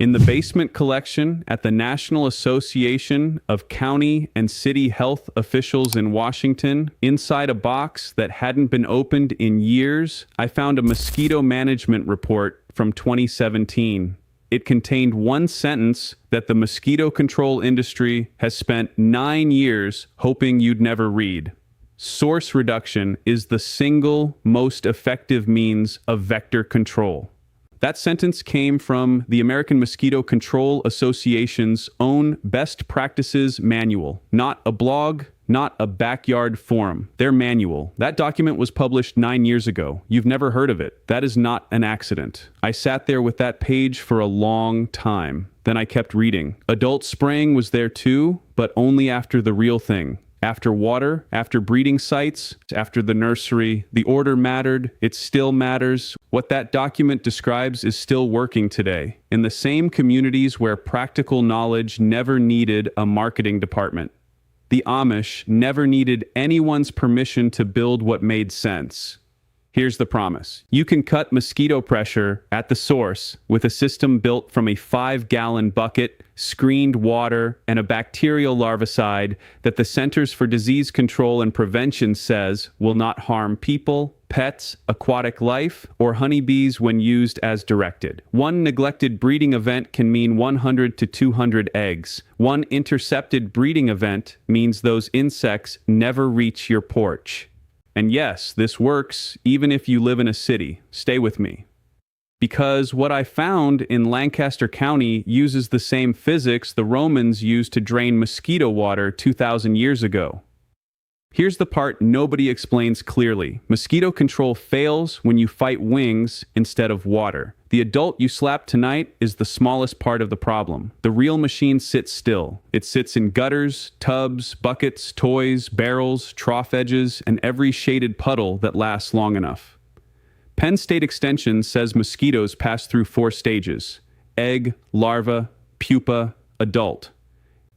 In the basement collection at the National Association of County and City Health Officials in Washington, inside a box that hadn't been opened in years, I found a mosquito management report from 2017. It contained one sentence that the mosquito control industry has spent 9 years hoping you'd never read. Source reduction is the single most effective means of vector control. That sentence came from the American Mosquito Control Association's own Best Practices Manual, not a blog, not a backyard forum. Their manual. That document was published 9 years ago. You've never heard of it. That is not an accident. I sat there with that page for a long time. Then I kept reading. Adult spraying was there too, but only after the real thing. After water, after breeding sites, after the nursery, the order mattered, it still matters. What that document describes is still working today, in the same communities where practical knowledge never needed a marketing department. The Amish never needed anyone's permission to build what made sense. Here's the promise. You can cut mosquito pressure at the source with a system built from a 5-gallon bucket, screened water, and a bacterial larvicide that the Centers for Disease Control and Prevention says will not harm people, pets, aquatic life, or honeybees when used as directed. One neglected breeding event can mean 100 to 200 eggs. One intercepted breeding event means those insects never reach your porch. And yes, this works even if you live in a city. Stay with me. Because what I found in Lancaster County uses the same physics the Romans used to drain mosquito water 2,000 years ago. Here's the part nobody explains clearly. Mosquito control fails when you fight wings instead of water. The adult you slap tonight is the smallest part of the problem. The real machine sits still. It sits in gutters, tubs, buckets, toys, barrels, trough edges, and every shaded puddle that lasts long enough. Penn State Extension says mosquitoes pass through 4 stages: egg, larva, pupa, adult.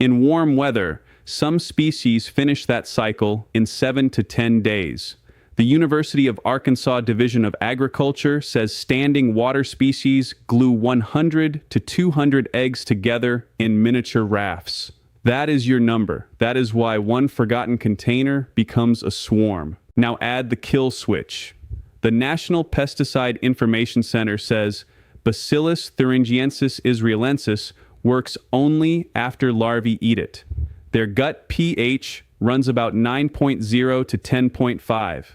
In warm weather, some species finish that cycle in 7 to 10 days. The University of Arkansas Division of Agriculture says standing water species glue 100 to 200 eggs together in miniature rafts. That is your number. That is why one forgotten container becomes a swarm. Now add the kill switch. The National Pesticide Information Center says Bacillus thuringiensis israelensis works only after larvae eat it. Their gut pH runs about 9.0 to 10.5.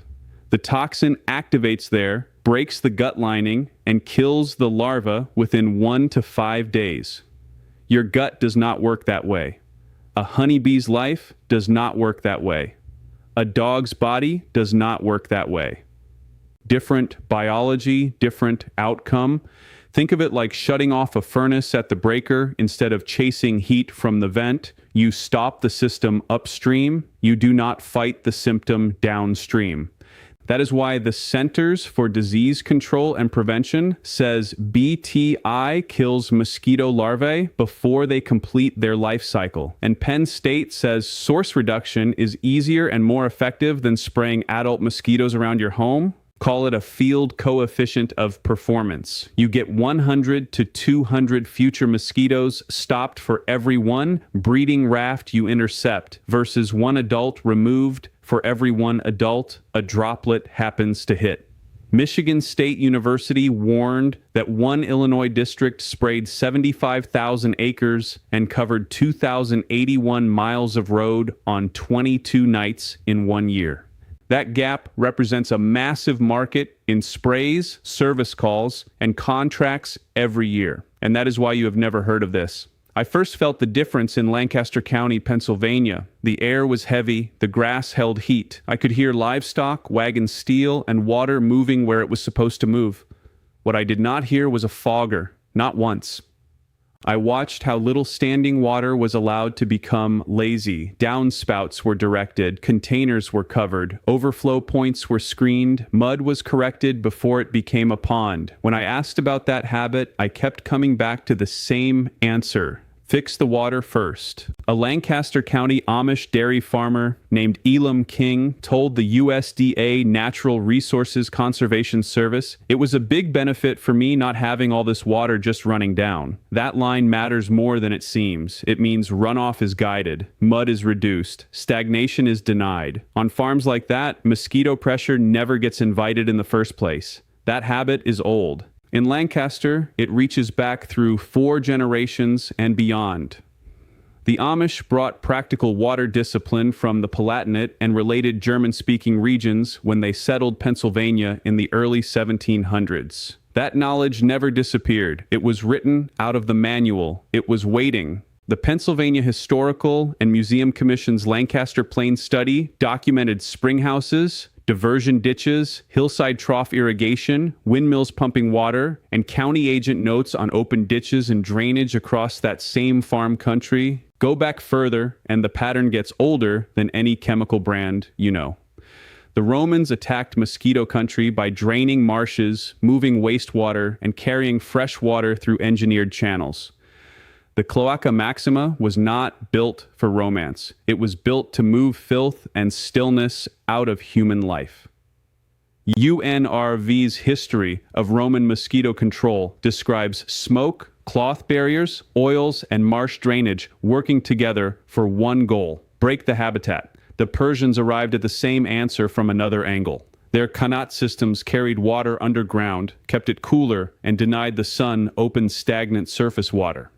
The toxin activates there, breaks the gut lining, and kills the larva within 1 to 5 days. Your gut does not work that way. A honeybee's life does not work that way. A dog's body does not work that way. Different biology, different outcome. Think of it like shutting off a furnace at the breaker instead of chasing heat from the vent. You stop the system upstream. You do not fight the symptom downstream. That is why the Centers for Disease Control and Prevention says BTI kills mosquito larvae before they complete their life cycle. And Penn State says source reduction is easier and more effective than spraying adult mosquitoes around your home. Call it a field coefficient of performance. You get 100 to 200 future mosquitoes stopped for every one breeding raft you intercept versus one adult removed for every one adult a droplet happens to hit. Michigan State University warned that one Illinois district sprayed 75,000 acres and covered 2,081 miles of road on 22 nights in 1 year. That gap represents a massive market in sprays, service calls, and contracts every year. And that is why you have never heard of this. I first felt the difference in Lancaster County, Pennsylvania. The air was heavy, the grass held heat. I could hear livestock, wagon steel, and water moving where it was supposed to move. What I did not hear was a fogger, not once. I watched how little standing water was allowed to become lazy. Downspouts were directed, containers were covered, overflow points were screened, mud was corrected before it became a pond. When I asked about that habit, I kept coming back to the same answer. Fix the water first. A Lancaster County Amish dairy farmer named Elam King told the USDA Natural Resources Conservation Service, "It was a big benefit for me not having all this water just running down. That line matters more than it seems. It means runoff is guided, mud is reduced, stagnation is denied. On farms like that, mosquito pressure never gets invited in the first place. That habit is old." In Lancaster, it reaches back through 4 generations and beyond. The Amish brought practical water discipline from the Palatinate and related German-speaking regions when they settled Pennsylvania in the early 1700s. That knowledge never disappeared. It was written out of the manual. It was waiting. The Pennsylvania Historical and Museum Commission's Lancaster Plains study documented springhouses, diversion ditches, hillside trough irrigation, windmills pumping water, and county agent notes on open ditches and drainage across that same farm country. Go back further, and the pattern gets older than any chemical brand you know. The Romans attacked mosquito country by draining marshes, moving wastewater, and carrying fresh water through engineered channels. The Cloaca Maxima was not built for romance. It was built to move filth and stillness out of human life. UNRV's history of Roman mosquito control describes smoke, cloth barriers, oils, and marsh drainage working together for one goal: break the habitat. The Persians arrived at the same answer from another angle. Their qanat systems carried water underground, kept it cooler, and denied the sun open stagnant surface water.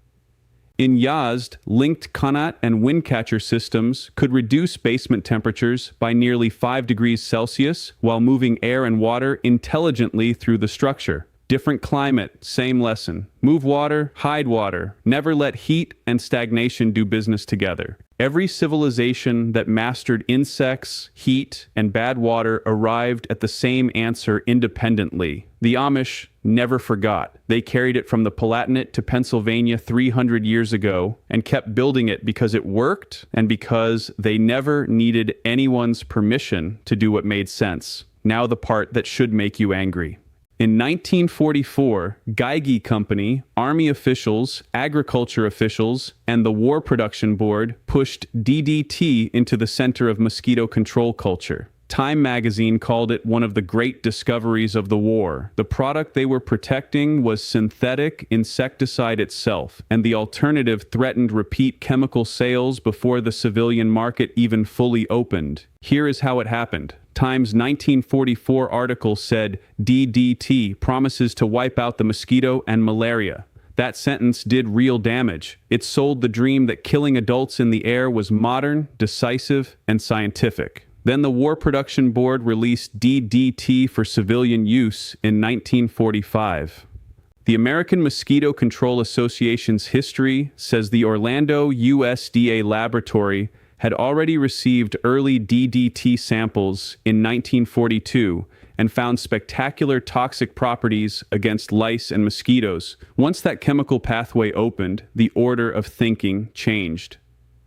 In Yazd, linked qanat and windcatcher systems could reduce basement temperatures by nearly 5 degrees Celsius while moving air and water intelligently through the structure. Different climate, same lesson. Move water, hide water. Never let heat and stagnation do business together. Every civilization that mastered insects, heat, and bad water arrived at the same answer independently. The Amish never forgot. They carried it from the Palatinate to Pennsylvania 300 years ago and kept building it because it worked and because they never needed anyone's permission to do what made sense. Now the part that should make you angry. In 1944, Geigy Company, Army officials, agriculture officials, and the War Production Board pushed DDT into the center of mosquito control culture. Time magazine called it one of the great discoveries of the war. The product they were protecting was synthetic insecticide itself, and the alternative threatened repeat chemical sales before the civilian market even fully opened. Here is how it happened. Time's 1944 article said, DDT promises to wipe out the mosquito and malaria. That sentence did real damage. It sold the dream that killing adults in the air was modern, decisive, and scientific. Then the War Production Board released DDT for civilian use in 1945. The American Mosquito Control Association's history says the Orlando USDA laboratory had already received early DDT samples in 1942 and found spectacular toxic properties against lice and mosquitoes. Once that chemical pathway opened, the order of thinking changed.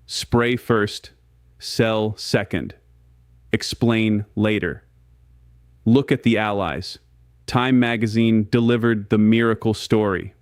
Spray first, sell second. Explain later. Look at the allies. Time magazine delivered the miracle story.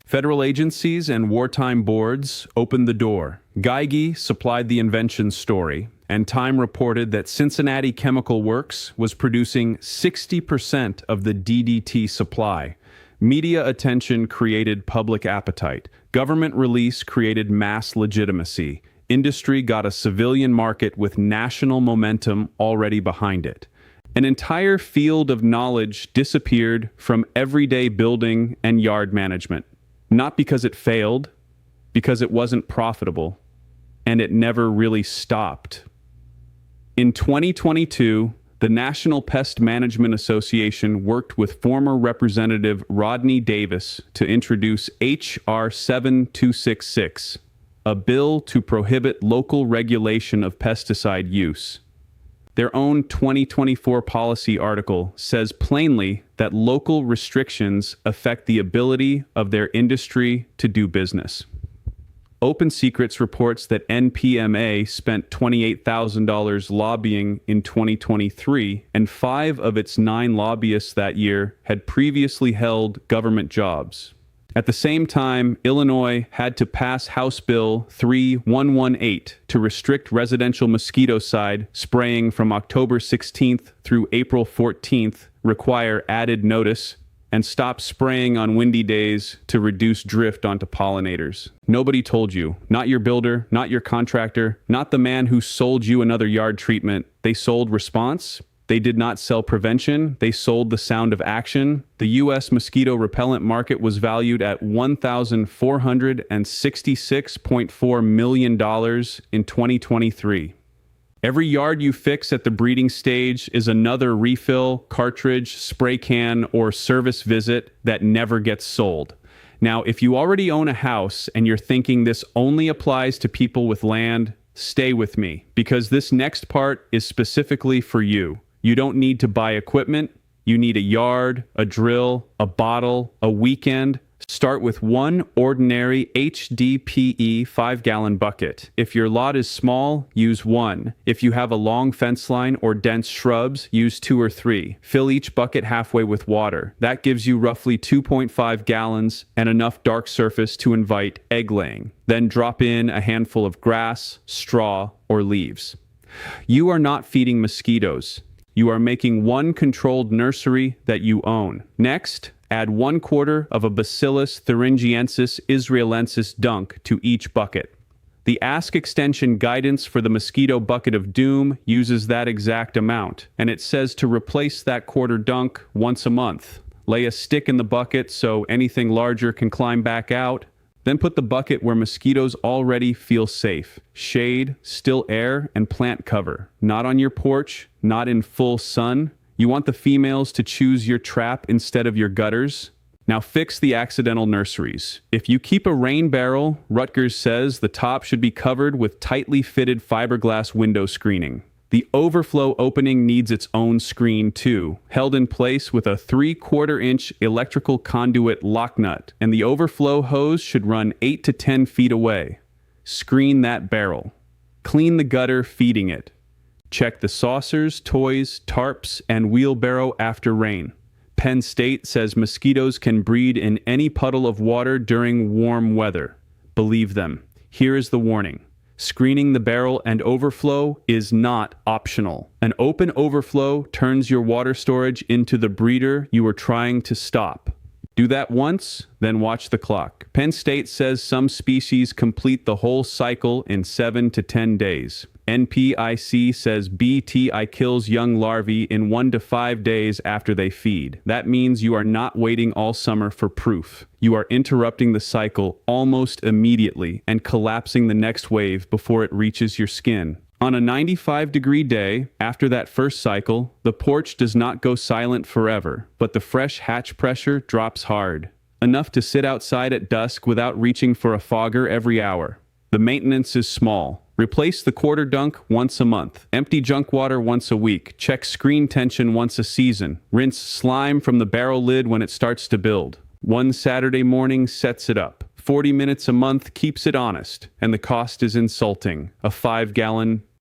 Federal agencies and wartime boards opened the door. Geigy supplied the invention story, and Time reported that Cincinnati Chemical Works was producing 60% of the DDT supply. Media attention created public appetite. Government release created mass legitimacy. Industry got a civilian market with national momentum already behind it. An entire field of knowledge disappeared from everyday building and yard management. Not because it failed, because it wasn't profitable, and it never really stopped. In 2022, the National Pest Management Association worked with former Representative Rodney Davis to introduce H.R. 7266, a bill to prohibit local regulation of pesticide use. Their own 2024 policy article says plainly that local restrictions affect the ability of their industry to do business. Open Secrets reports that NPMA spent $28,000 lobbying in 2023, and 5 of its 9 lobbyists that year had previously held government jobs. At the same time, Illinois had to pass House Bill 3118 to restrict residential mosquito-cide spraying from October 16th through April 14th, require added notice, and stop spraying on windy days to reduce drift onto pollinators. Nobody told you. Not your builder, not your contractor, not the man who sold you another yard treatment. They sold response. They did not sell prevention. They sold the sound of action. The U.S. mosquito repellent market was valued at $1,466.4 million in 2023. Every yard you fix at the breeding stage is another refill, cartridge, spray can, or service visit that never gets sold. Now, if you already own a house and you're thinking this only applies to people with land, stay with me, because this next part is specifically for you. You don't need to buy equipment. You need a yard, a drill, a bottle, a weekend. Start with one ordinary HDPE 5-gallon bucket. If your lot is small, use one. If you have a long fence line or dense shrubs, use 2 or 3. Fill each bucket halfway with water. That gives you roughly 2.5 gallons and enough dark surface to invite egg laying. Then drop in a handful of grass, straw, or leaves. You are not feeding mosquitoes. You are making one controlled nursery that you own. Next, add 1/4 of a Bacillus thuringiensis israelensis dunk to each bucket. The Ask Extension guidance for the mosquito bucket of doom uses that exact amount, and it says to replace that quarter dunk once a month. Lay a stick in the bucket so anything larger can climb back out. Then put the bucket where mosquitoes already feel safe. Shade, still air, and plant cover. Not on your porch, not in full sun. You want the females to choose your trap instead of your gutters. Now fix the accidental nurseries. If you keep a rain barrel, Rutgers says the top should be covered with tightly fitted fiberglass window screening. The overflow opening needs its own screen too, held in place with a 3/4-inch electrical conduit lock nut, and the overflow hose should run 8 to 10 feet away. Screen that barrel. Clean the gutter feeding it. Check the saucers, toys, tarps, and wheelbarrow after rain. Penn State says mosquitoes can breed in any puddle of water during warm weather. Believe them. Here is the warning. Screening the barrel and overflow is not optional. An open overflow turns your water storage into the breeder you are trying to stop. Do that once, then watch the clock. Penn State says some species complete the whole cycle in 7 to 10 days. NPIC says BTI kills young larvae in 1 to 5 days after they feed. That means you are not waiting all summer for proof. You are interrupting the cycle almost immediately and collapsing the next wave before it reaches your skin. On a 95-degree day, after that first cycle, the porch does not go silent forever, but the fresh hatch pressure drops hard. Enough to sit outside at dusk without reaching for a fogger every hour. The maintenance is small. Replace the quarter dunk once a month. Empty junk water once a week. Check screen tension once a season. Rinse slime from the barrel lid when it starts to build. One Saturday morning sets it up. 40 minutes a month keeps it honest, and the cost is insulting. A 5-gallon